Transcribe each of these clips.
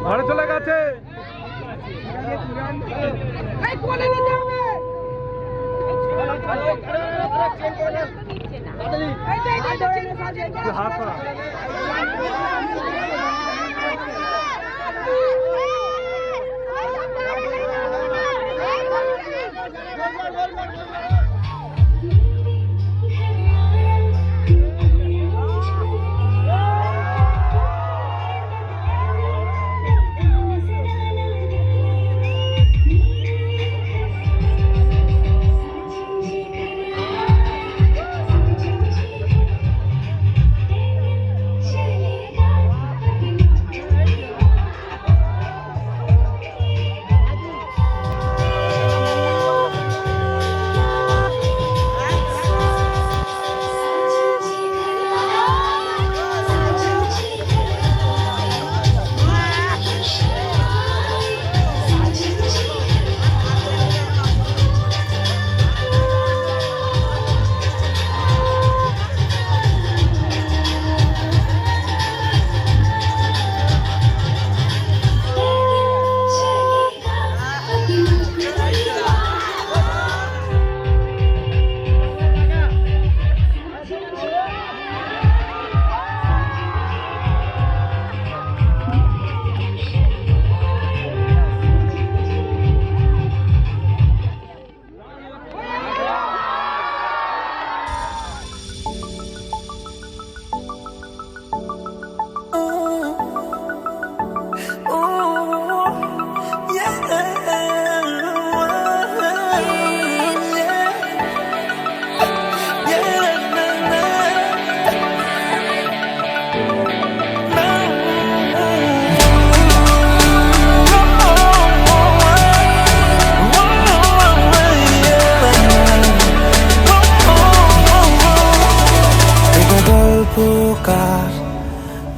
ঘরে চলে গেছে। হাত করা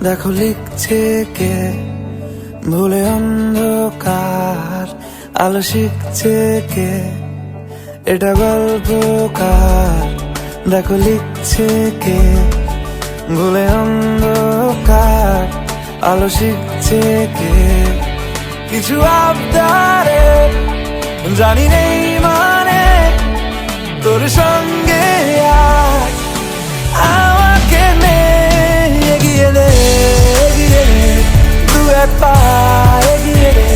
দেখো লিখছে কে ভুলে অন্ধকার আলো শিখছে কে এটা গল্পকার দেখো লিখছে কে ভুলে অন্ধকার আলো শিখছে কে কিছু আবদারে জানি নেই মানে তোর সঙ্গে আমাকে নে এগিয়ে দে দু এক পা এগিয়ে দে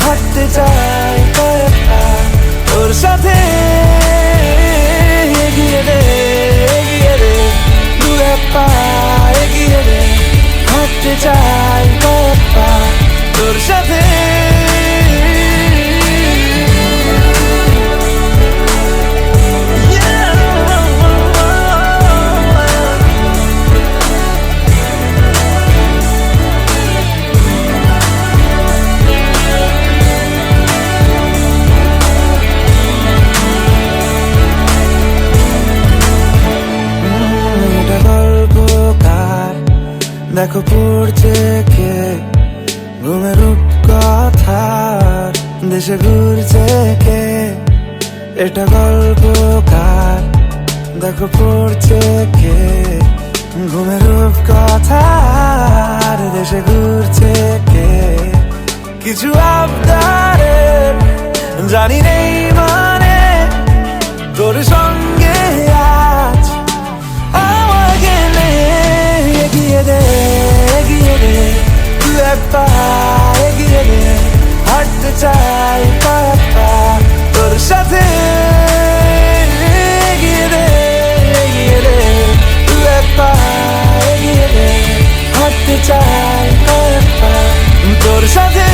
হাঁটতে চাই কয়েক পা তোর সাথে এগিয়ে দে দু এক পা এগিয়ে দে হাঁটতে চাই কয়েক পা তোর সাথে দেখো পড়ছে কে ঘুমের রূপকথার দেশে ঘুরছে কে এটা গল্পকার দেখো পড়ছে কে ঘুমের রূপকথার দেশে ঘুরছে কে কিছু আবদারে জানি নেই মানে তোর সঙ্গে আজ আমাকে নে এগিয়ে দে দু এক পা এগিয়ে দে হাঁটতে চাই কয়েক পা তোর সাথে এগিয়ে দে দু এক পা এগিয়ে দে হাঁটতে চাই কয়েক পা তোর সাথে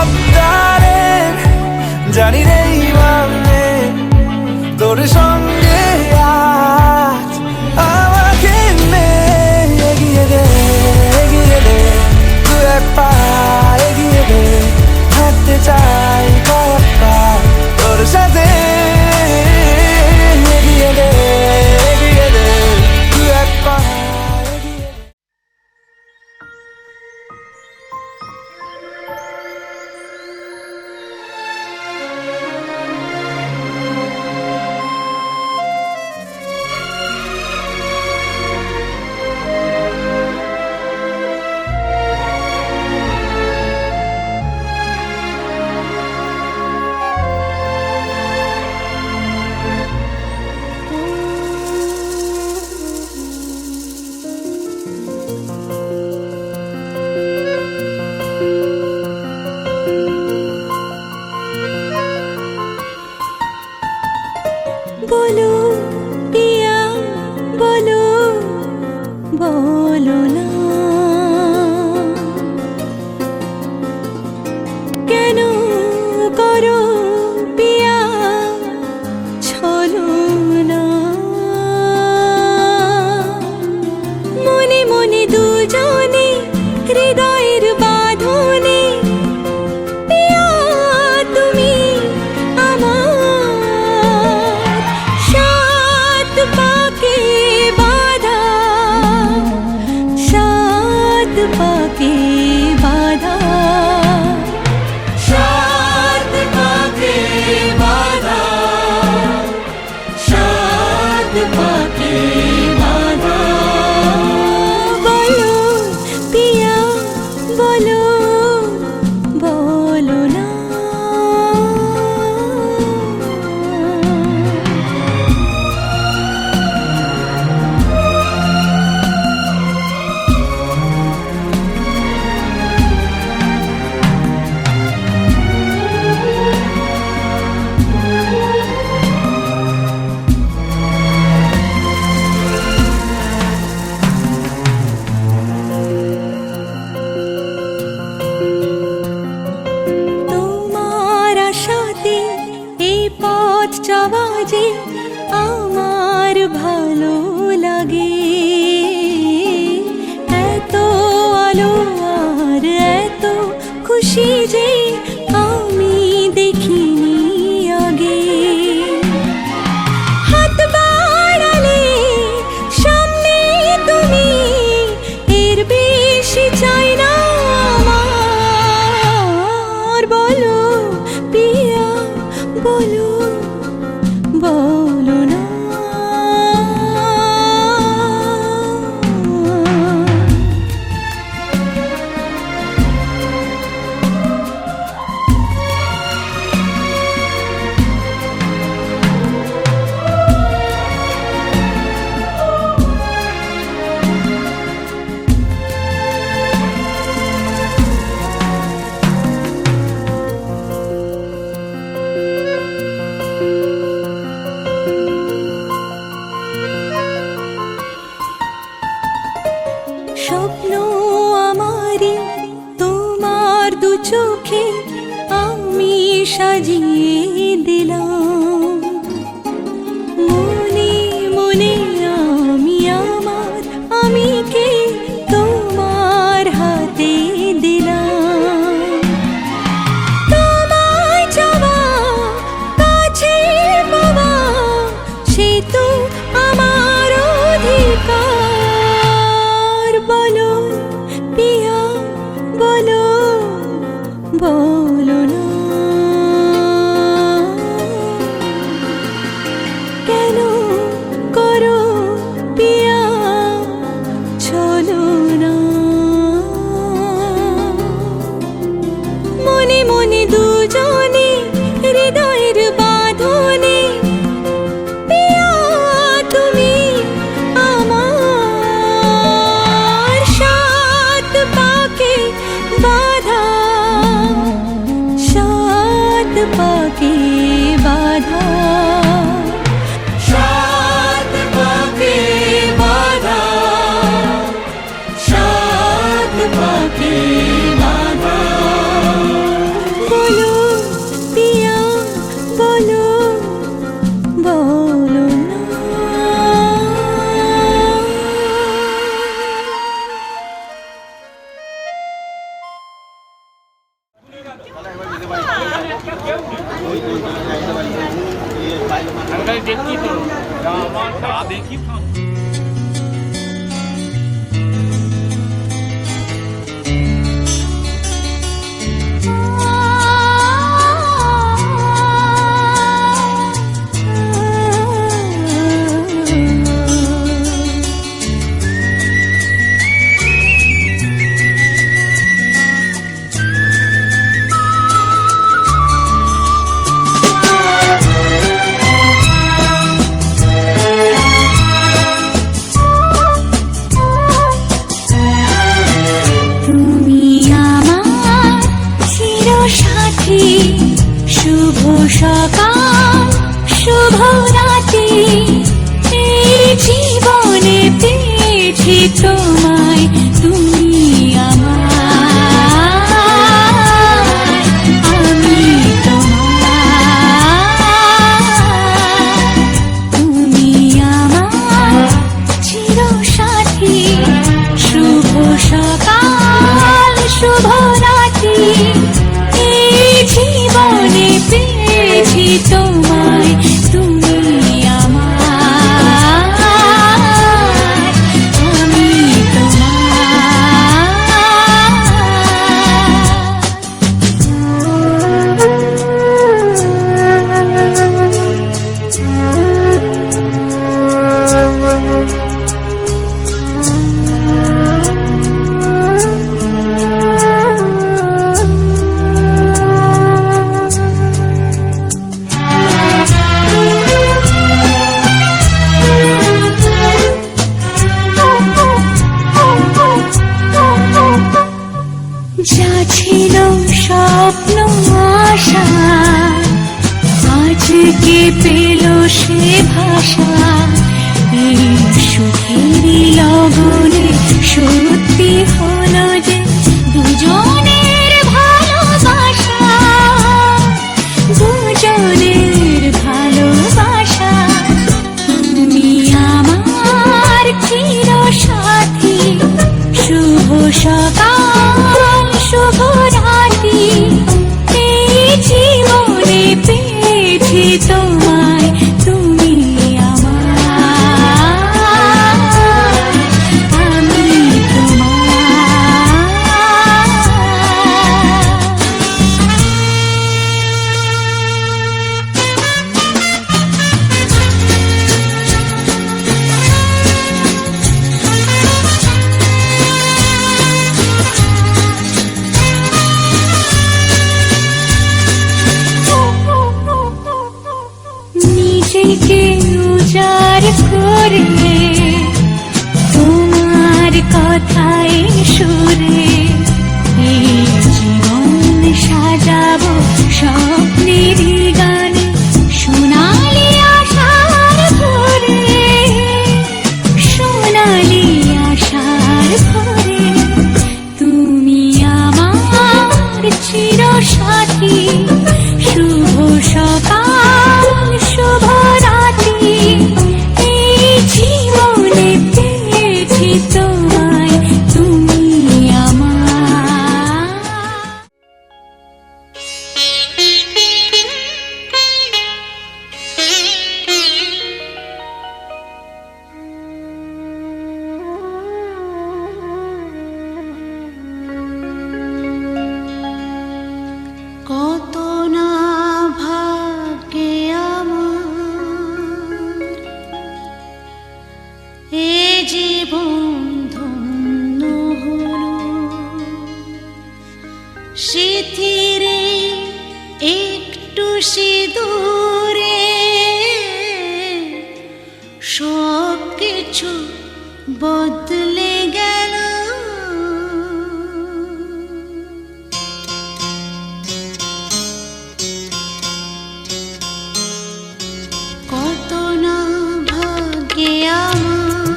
আবদারের জানি নেই মানে তোর সঙ্গে আজ আমাকে নে এগিয়ে দে দু এক পা এগিয়ে দে হাঁটতে চাই কয়েক পা তোর সাথে এগিয়ে দে দু এক পা এগিয়ে দে। बोलो पिया बोलो बोलो ना केनो करो पिया छलो ना मने मने दुजने हृदयेर बाँधने पिया तुमी पाके बाधा सात पाके बाधा सात पाके बाधा सात पाके बाधा बोलो पिया बोलो बोलो ना যে আমার ভালো লাগে এত আলো আর এত খুশি যে আমি দেখিনি আগে হাত বাড়ালে সামনে তুমি এর বেশি চাই না আমার বলো পিয়া বলো बोलो ना স্বপ্ন আমারি তোমার দু চোখে আমি সাজিয়ে দিলাম মনে মনে আমি আমার আমিকে তোমার হাতে দিলাম তোমায় চাওয়া কাছে পাওয়া সে তো আমার অধিকার बोलो पिया बोलो बोलो ना केनो करो पिया चलो ना मने मने दुजने हृदयेर बाँधने पिया तुमी আমার সাত পাকে বাধা সাত পাকে বাধা সাত পাকে বাধা সাত পাকে বাধা আমি দেখি তো দেখি শুভ সকাল শুভ রাতি এই জীবনে পেয়েছি তোমায় তুমি আমায় আমি তোমায় তুমি আমার চিরসাথী শুভ সকাল শুভ রাতি জীবনে পেয়েছি তোমায় তুমি আমায় আমি যা ছিল স্বপ্ন আশা আজকে পেল সে ভাষা এই সুখেরই লগনে সত্যি হলো যে দুজনের ভালোবাসা দুজনের ভালোবাসা তুমি আমার চিরসাথী শুভ সকাল শুভ রাতি এই জীবনে পেয়েছি তোমায় তুমি আমায় আমি নিজেকে উজাড় করে তোমার কথায় সুরে এই জীবন সাজাবো স্বপ্নের গানে সোনালি আশার ভরে সোনালি আশার ভরে তুমি আমার চিরসাথী শুভ সকাল শুভ রাতি এই জীবনে পেয়েছি তোমায় তুমি আমায় কত না ভাগ্যে আমার এ জীবন ধন্য হলো স্মৃতিরে একটু সিঁদুরে সব কিছু বদলে গেল কত না ভাগ্যে আমার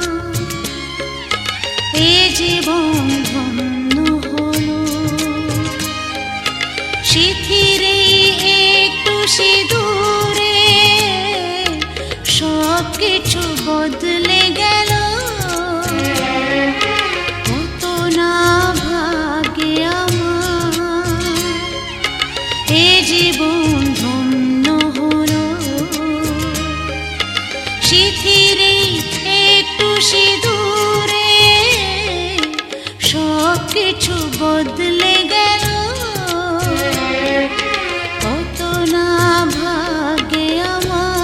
এ জীবন ধন্য হলো স্মৃতিরে একটু সিঁদুরে সব কিছু বদলে গেল কত না ভাগ্যে আমার এ জীবন ধন্য হলো বদলে গেল কত না ভাগে আমার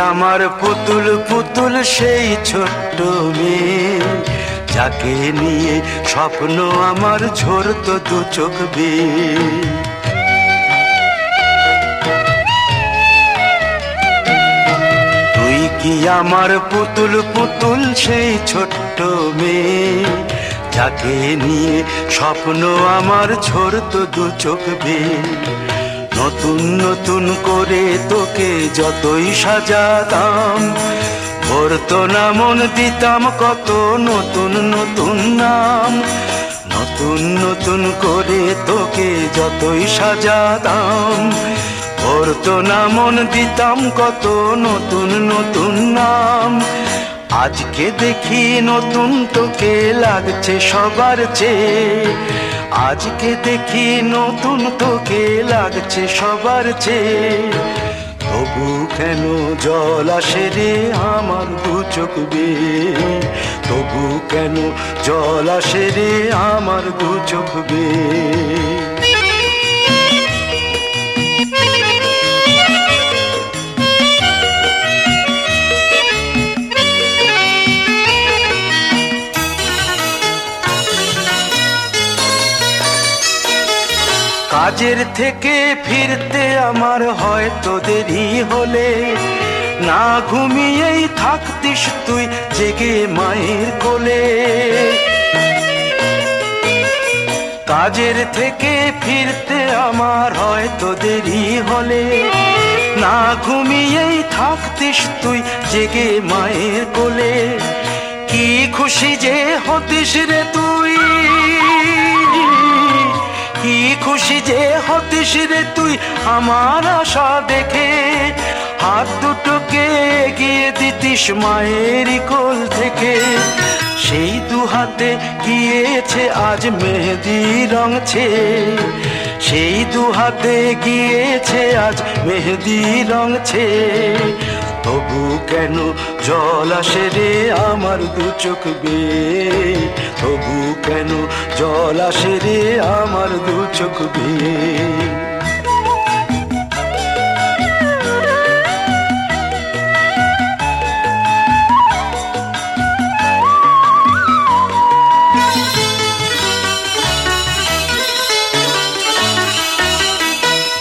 আমার পুতুল পুতুল সেই ছোট্ট মেয়ে, যাকে নিয়ে স্বপ্ন আমার ঝরতো দু চোখ বেয়ে। তুই কি আমার পুতুল পুতুল সেই ছোট্ট মেয়ে, যাকে নিয়ে স্বপ্ন আমার ঝরতো দু চোখ বেয়ে। নতুন নতুন করে তোকে যতই সাজাতাম, ভরতো না মন, দিতাম কত নতুন নতুন নাম। নতুন নতুন করে তোকে যতই সাজাতাম, ভরতো না মন, দিতাম কত নতুন নতুন নাম। আজকে দেখি নতুন তোকে লাগছে সবার চেয়ে, আজকে দেখি নতুন তোকে লাগছে সবার চেয়ে। তবু কেন জল আসে রে আমার দু চোখ বেয়ে, তবু কেন জল আসে রে আমার দু চোখ বেয়ে। কাজের থেকে ফিরতে আমার হয়তো দেরি হলে, না ঘুমিয়েই থাকতিস তুই জেগে মায়ের কোলে। কাজের থেকে ফিরতে আমার হয়তো দেরি হলে, না ঘুমিয়েই থাকতিস তুই জেগে মায়ের কোলে। কি খুশি যে হতিস রে তুই, কি খুশি যে হতিস রে তুই আমার আশা দেখে। হাত দুটোকে এগিয়ে দিতিস মায়ের কোল থেকে, সেই দু হাতে গিয়েছে আজ মেহেদি রং ছেয়ে। সেই দু হাতে গিয়েছে আজ মেহেদি রং ছেয়ে। তবু কেন জল আসে রে আমার দু চোখ বেয়ে, তবু কেন জল আসে রে আমার দু চোখ বেয়ে।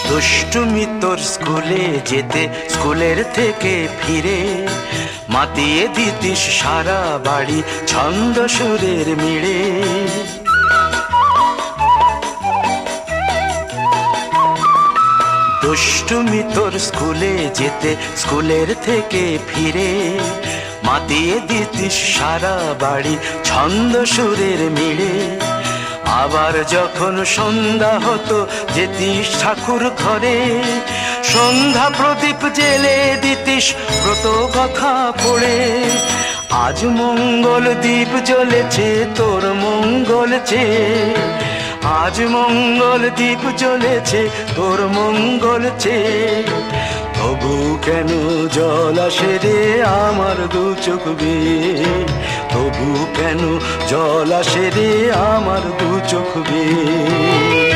দুষ্টুমি তোর স্কুলে যেতে, স্কুলের থেকে ফিরে মাতিয়ে দিতিস সারা বাড়ি ছন্দ সুরের মিড়ে। দুষ্টুমি তোর স্কুলে যেতে, স্কুলের থেকে ফিরে মাতিয়ে দিতিস সারা বাড়ি ছন্দ সুরের মিড়ে। আবার যখন সন্ধ্যা হতো যেতিস ঠাকুর ঘরে, সন্ধ্যা প্রদীপ জেলে দিতিস ব্রত কথা পড়ে। আজ মঙ্গল দ্বীপ জ্বলেছে তোর মঙ্গল চেয়ে, আজ মঙ্গল দ্বীপ জ্বলেছে তোর মঙ্গল চেয়ে। তবু কেন জল আসে রে আমার দু চোখ বেয়ে, তবু কেন জল আসে রে আমার দু চোখ বেয়ে।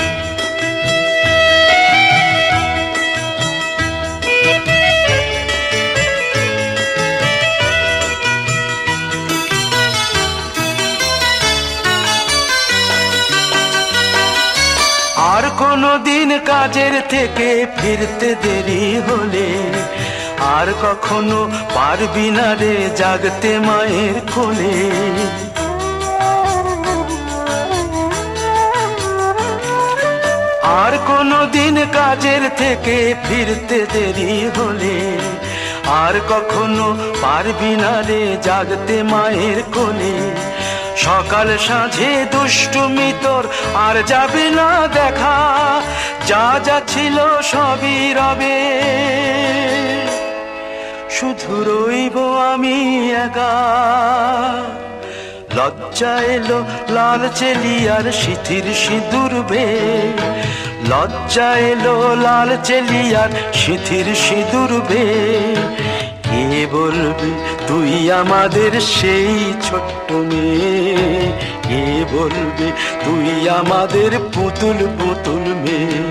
আর কোনো দিন কাজের থেকে ফিরতে দেরি হলে, আর কখনো পারবি না রে জাগতে মায়ের কোলে। আর কোনো দিন কাজের থেকে ফিরতে দেরি হলে, আর কখনো পারবি না রে জাগতে মায়ের কোলে। সকাল সাঁঝে দুষ্টুমি তোর আর যাবে না দেখা, যা যা ছিল সবই রবে, শুধু রইব আমি একা। লজ্জা এলো লাল চেলিয়ার সিথির সিঁদুর বেয়ে, লজ্জা এলো লাল চেলিয়ার সিথির সিঁদুর বেয়ে। কে বলবে তুই আমাদের সেই ছোট্ট মেয়ে, কে বলবে তুই আমাদের পুতুল পুতুল মেয়ে,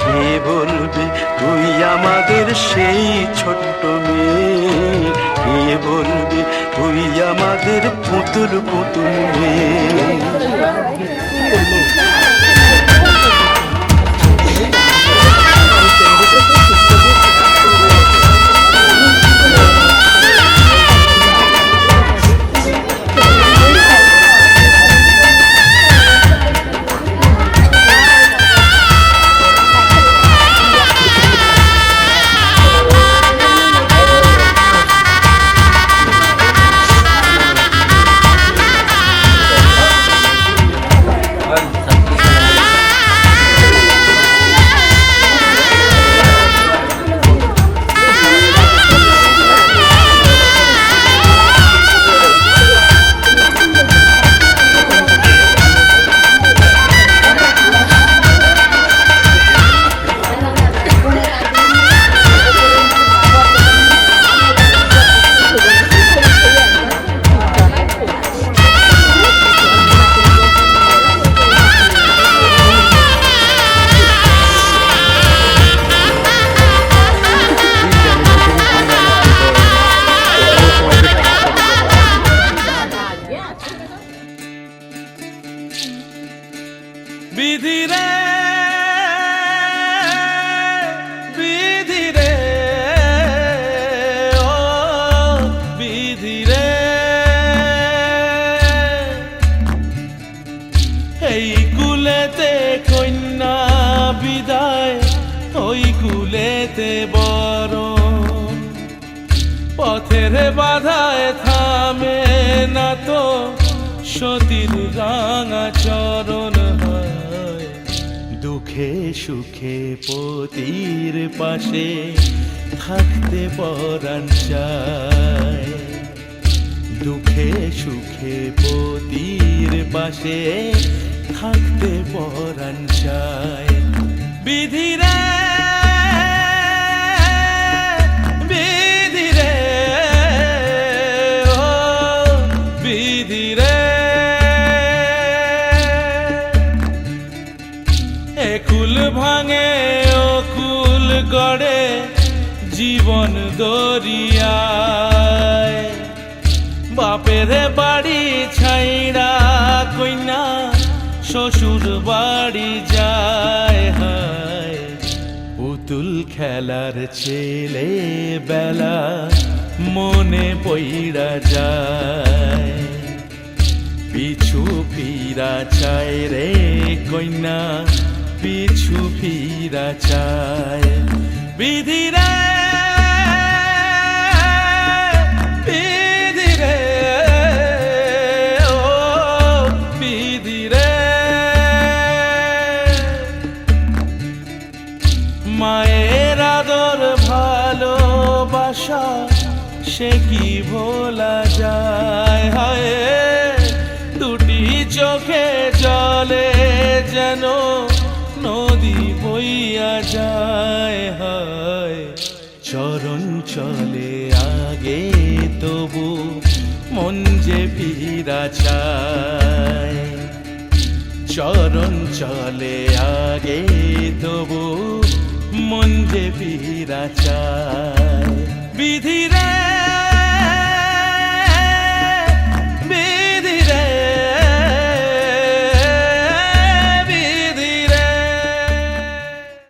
কে বলবে তুই আমাদের সেই ছোট্ট মেয়ে, কে বলবে তুই আমাদের পুতুল পুতুল মেয়ে। বিধি রে বিধি রে ও বিধি রে, এই কুলেতে কন্যা বিদায়, ওই কুলেতে বরণ, পথের বাধায় থামে না তো সতীর রাঙা চরণ। দুঃখে সুখে পতির পাশে থাকতে পরাণ চায়, দুঃখে সুখে পতির পাশে থাকতে পরাণ চায়। বিধি রে বিধি রে ও বিধি রে, একুল ভাঙে অকুল গড়ে জীবন দরিয়ায়, বাপের বাড়ি ছাইড়া কইনা শ্বশুর বাড়ি যায়। হায় পুতুল খেলার ছেলে বেলা মনে পইড়া যায়, পিছু ফিরা চায় রে কইনা, পিছু ফিরা চায়। বিধি রে বিধি রে ও বিধি রে, মায়ের আদর ভালোবাসা সে কি ভোলা যায়। হায় দুটি চোখে জলে যেন নদী বইয়া যায়। হায় চরণ চলে আগে তবু মন যে ফিরা চায়, চরণ চলে আগে তবু মন যে ফিরা চায়। বিধি রে